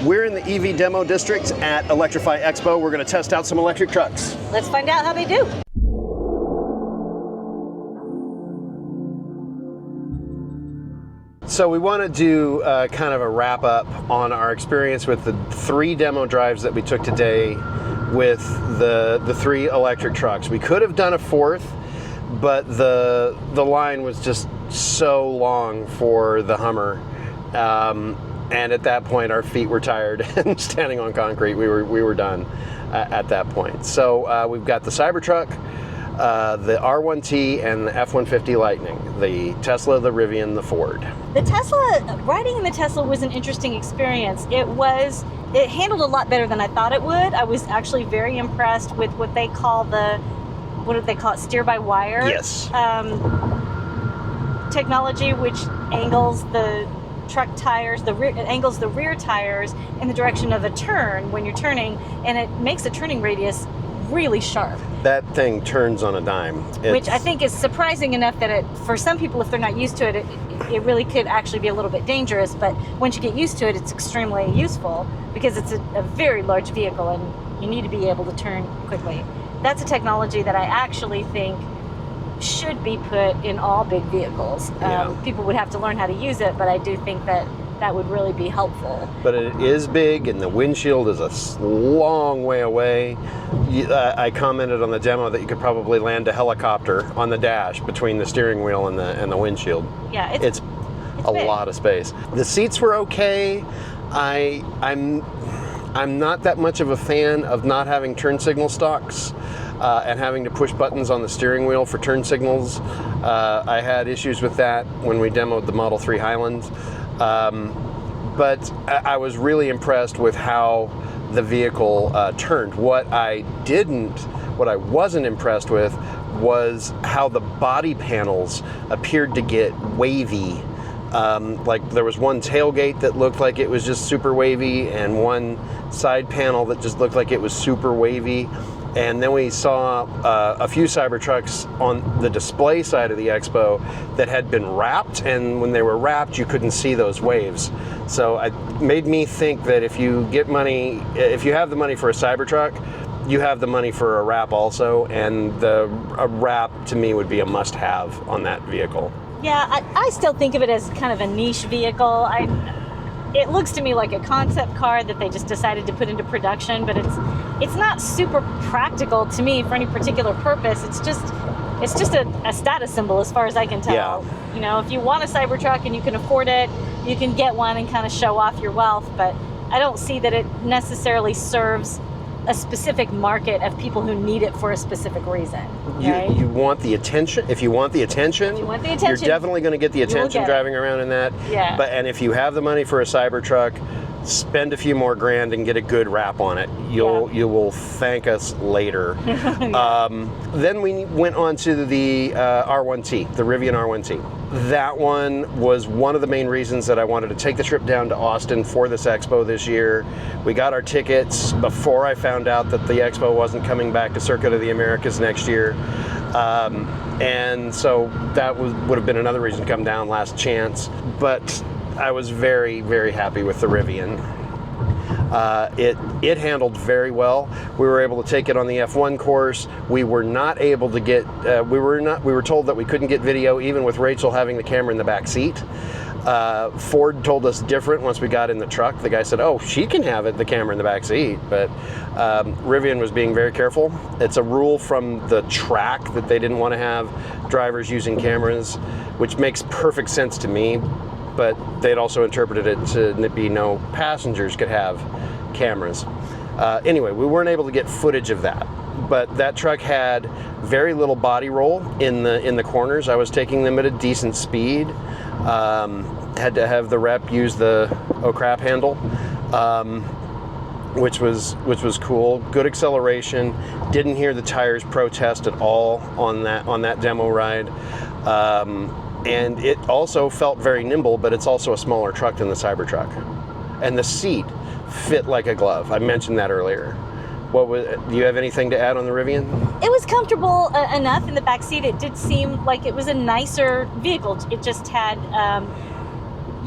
We're in the EV demo district at Electrify Expo. We're going to test out some electric trucks. Let's find out how they do. So we want to do kind of a wrap up on our experience with the 3 demo drives that we took today with the 3 electric trucks. We could have done a 4th, but the line was just so long for the Hummer. And at that point, our feet were tired and standing on concrete, we were done at that point. So we've got the Cybertruck, the R1T, and the F150 Lightning, the Tesla, the Rivian, the Ford. The Tesla, riding in the Tesla was an interesting experience. It handled a lot better than I thought it would. I was actually very impressed with what they call what do they call it, steer-by-wire? Yes. Technology, which angles the truck tires, angles the rear tires in the direction of a turn when you're turning, and it makes the turning radius really sharp. That thing turns on a dime. Which I think is surprising enough that for some people, if they're not used to it, it really could actually be a little bit dangerous. But once you get used to it, it's extremely useful because it's a very large vehicle and you need to be able to turn quickly. That's a technology that I actually think should be put in all big vehicles. People would have to learn how to use it, but I do think that would really be helpful. But it is big, and the windshield is a long way away. I commented on the demo that you could probably land a helicopter on the dash between the steering wheel and the windshield. Yeah, it's a big. lot of space. The seats were okay. I'm not that much of a fan of not having turn signal stalks and having to push buttons on the steering wheel for turn signals. I had issues with that when we demoed the Model 3 Highland. But I was really impressed with how the vehicle turned. What I wasn't impressed with was how the body panels appeared to get wavy. Like there was one tailgate that looked like it was just super wavy, and one side panel that just looked like it was super wavy. And then we saw a few Cybertrucks on the display side of the expo that had been wrapped, and when they were wrapped, you couldn't see those waves. So it made me think that if you have the money for a Cybertruck, you have the money for a wrap also, and a wrap to me would be a must-have on that vehicle. Yeah, I still think of it as kind of a niche vehicle. It looks to me like a concept car that they just decided to put into production, but it's not super practical to me for any particular purpose. It's just a status symbol as far as I can tell. Yeah. You know, if you want a Cybertruck and you can afford it, you can get one and kind of show off your wealth, but I don't see that it necessarily serves a specific market of people who need it for a specific reason. Right? You want the attention. If you want the attention, you're definitely going to get the attention driving around in that. Yeah. And if you have the money for a Cybertruck, spend a few more grand and get a good wrap on it. You will thank us later. Then we went on to the R1T, the Rivian R1T. That one was one of the main reasons that I wanted to take the trip down to Austin for this expo this year. We got our tickets before I found out that the expo wasn't coming back to Circuit of the Americas next year. And so that would have been another reason to come down, last chance. But I was very, very happy with the Rivian. It handled very well. We were able to take it on the F1 course. We were not able to get, we were told that we couldn't get video even with Rachel having the camera in the back seat. Ford told us different once we got in the truck. The guy said, oh, she can have the camera in the back seat, but Rivian was being very careful. It's a rule from the track that they didn't want to have drivers using cameras, which makes perfect sense to me. But they'd also interpreted it to be no passengers could have cameras. Anyway, we weren't able to get footage of that. But that truck had very little body roll in the corners. I was taking them at a decent speed. Had to have the rep use the oh crap handle, which was cool. Good acceleration. Didn't hear the tires protest at all on that demo ride. And it also felt very nimble, but it's also a smaller truck than the Cybertruck. And the seat fit like a glove. I mentioned that earlier. Do you have anything to add on the Rivian? It was comfortable enough in the back seat. It did seem like it was a nicer vehicle. It just had,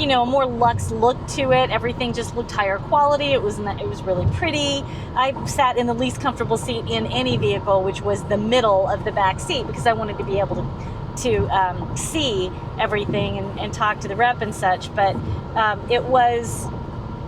you know, a more luxe look to it. Everything just looked higher quality. It was really pretty. I sat in the least comfortable seat in any vehicle, which was the middle of the back seat, because I wanted to be able to see everything and talk to the rep and such. But it was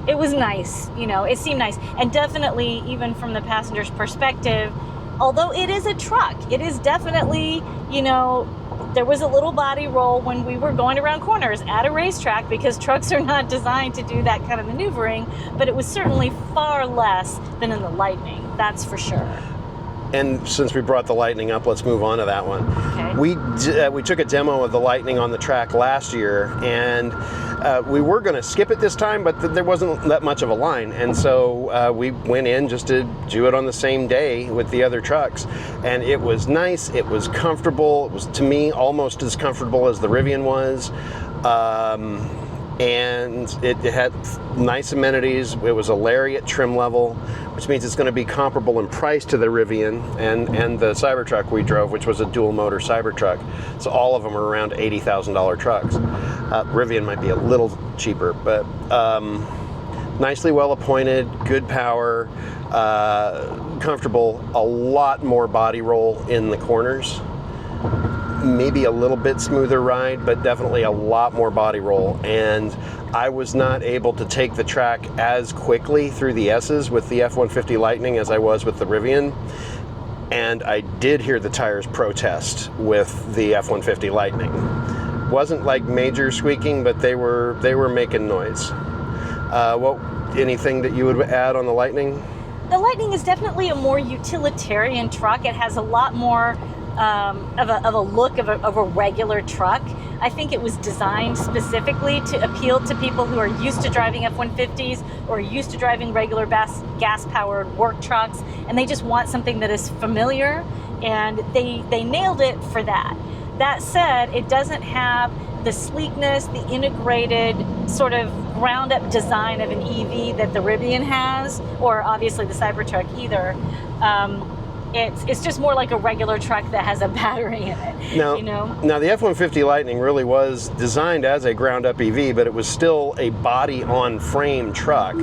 nice, you know, it seemed nice. And definitely, even from the passenger's perspective, although it is a truck, it is definitely, you know, there was a little body roll when we were going around corners at a racetrack, because trucks are not designed to do that kind of maneuvering, but it was certainly far less than in the Lightning, that's for sure. And since we brought the Lightning up, let's move on to that one. Okay. We took a demo of the Lightning on the track last year, and we were going to skip it this time, but there wasn't that much of a line, and so we went in just to do it on the same day with the other trucks. And it was nice, it was comfortable, it was, to me, almost as comfortable as the Rivian was. And it had nice amenities. It was a Lariat trim level, which means it's going to be comparable in price to the Rivian and the Cybertruck we drove, which was a dual motor Cybertruck. So all of them are around $80,000 trucks. Rivian might be a little cheaper, but nicely well appointed, good power, comfortable, a lot more body roll in the corners. Maybe a little bit smoother ride, but definitely a lot more body roll. And I was not able to take the track as quickly through the S's with the F150 Lightning as I was with the Rivian. And I did hear the tires protest with the F150 Lightning. Wasn't like major squeaking, but they were making noise. Anything that you would add on the Lightning? The Lightning is definitely a more utilitarian truck. It has a lot more of a look of a regular truck. I think it was designed specifically to appeal to people who are used to driving F-150s or used to driving regular gas-powered work trucks, and they just want something that is familiar, and they nailed it for that. That said, it doesn't have the sleekness, the integrated sort of ground-up design of an EV that the Rivian has, or obviously the Cybertruck either. It's just more like a regular truck that has a battery in it. Now, you know? Now the F-150 Lightning really was designed as a ground-up EV, but it was still a body-on-frame truck,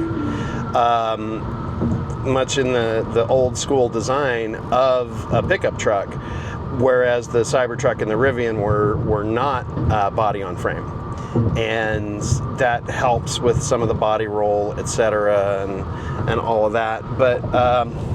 much in the old-school design of a pickup truck, whereas the Cybertruck and the Rivian were not body-on-frame. And that helps with some of the body roll, etc., and all of that. But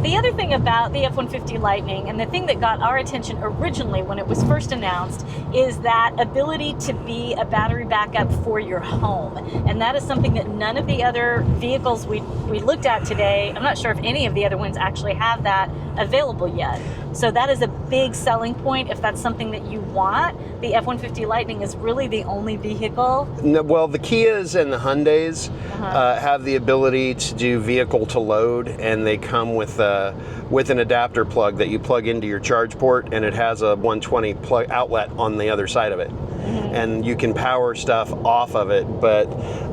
the other thing about the F-150 Lightning, and the thing that got our attention originally when it was first announced, is that ability to be a battery backup for your home. And that is something that none of the other vehicles we looked at today, I'm not sure if any of the other ones actually have that available yet. So that is a big selling point if that's something that you want. The F-150 Lightning is really the only vehicle. Well, the Kias and the Hyundais have the ability to do vehicle to load, and they come with an adapter plug that you plug into your charge port, and it has a 120 plug outlet on the other side of it. And you can power stuff off of it, but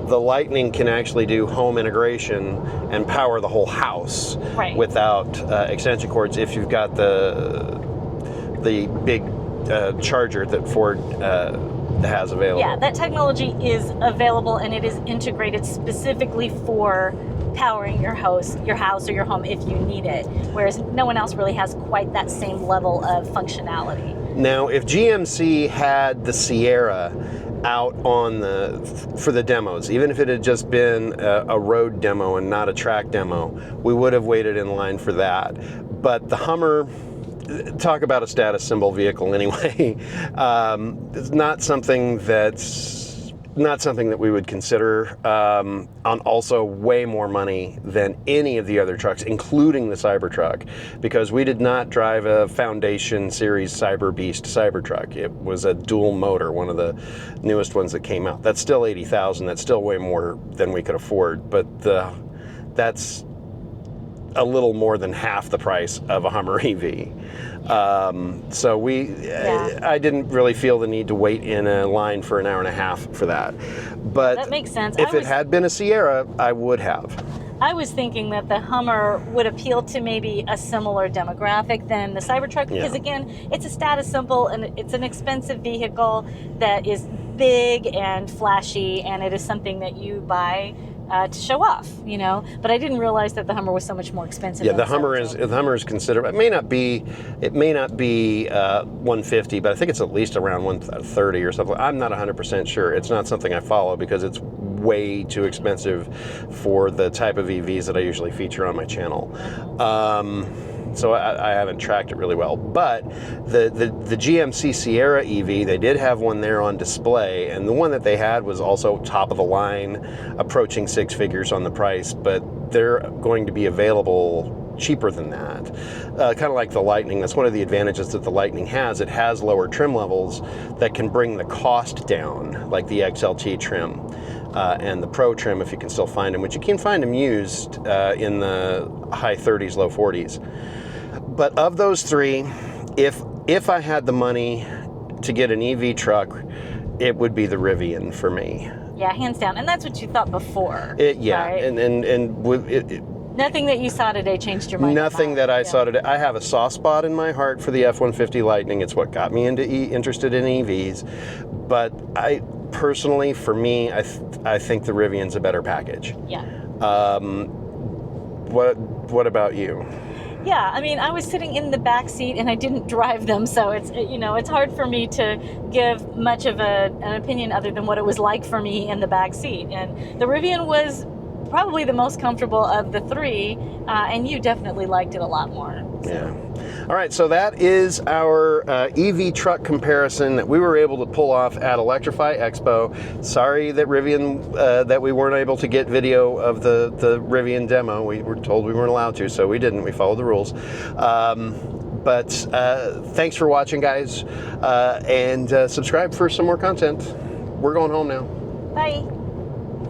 the Lightning can actually do home integration and power the whole house without extension cords if you've got the big charger that Ford has available. Yeah, that technology is available, and it is integrated specifically for powering your house or your home if you need it, whereas no one else really has quite that same level of functionality. Now, if GMC had the Sierra out for the demos, even if it had just been a road demo and not a track demo, we would have waited in line for that. But the Hummer, talk about a status symbol vehicle anyway. It's not something that we would consider, on also way more money than any of the other trucks, including the Cybertruck, because we did not drive a Foundation Series Cyber Beast Cybertruck. It was a dual motor, one of the newest ones that came out. That's still $80,000. That's still way more than we could afford, but that's a little more than half the price of a Hummer EV. So I didn't really feel the need to wait in a line for an hour and a half for that. But that makes sense. If it had been a Sierra, I would have. I was thinking that the Hummer would appeal to maybe a similar demographic than the Cybertruck, because again, it's a status symbol and it's an expensive vehicle that is big and flashy, and it is something that you buy to show off, you know. But I didn't realize that the Hummer was so much more expensive. Yeah, the Hummer is considered. It may not be 150, but I think it's at least around 130 or something. I'm not 100% sure. It's not something I follow because it's way too expensive for the type of EVs that I usually feature on my channel. So I haven't tracked it really well. But the GMC Sierra EV, they did have one there on display, and the one that they had was also top of the line, approaching six figures on the price, but they're going to be available cheaper than that. Kind of like the Lightning. That's one of the advantages that the Lightning has. It has lower trim levels that can bring the cost down, like the XLT trim. And the Pro trim, if you can still find them, which you can find them used in the high 30s, low 40s. But of those three, if I had the money to get an EV truck, it would be the Rivian for me. Yeah, hands down. And that's what you thought before. Yeah, right? and with nothing that you saw today changed your mind. Nothing that I saw today. I have a soft spot in my heart for the F-150 Lightning. It's what got me interested in EVs. But personally, for me, I think the Rivian's a better package. Yeah. What about you? Yeah, I mean, I was sitting in the back seat and I didn't drive them, so it's hard for me to give much of an opinion other than what it was like for me in the back seat. And the Rivian was probably the most comfortable of the three, and you definitely liked it a lot more. So. Yeah. All right, so that is our EV truck comparison that we were able to pull off at Electrify Expo. Sorry that Rivian, that we weren't able to get video of the Rivian demo. We were told we weren't allowed to, so we didn't. We followed the rules. But thanks for watching, guys, and subscribe for some more content. We're going home now. Bye.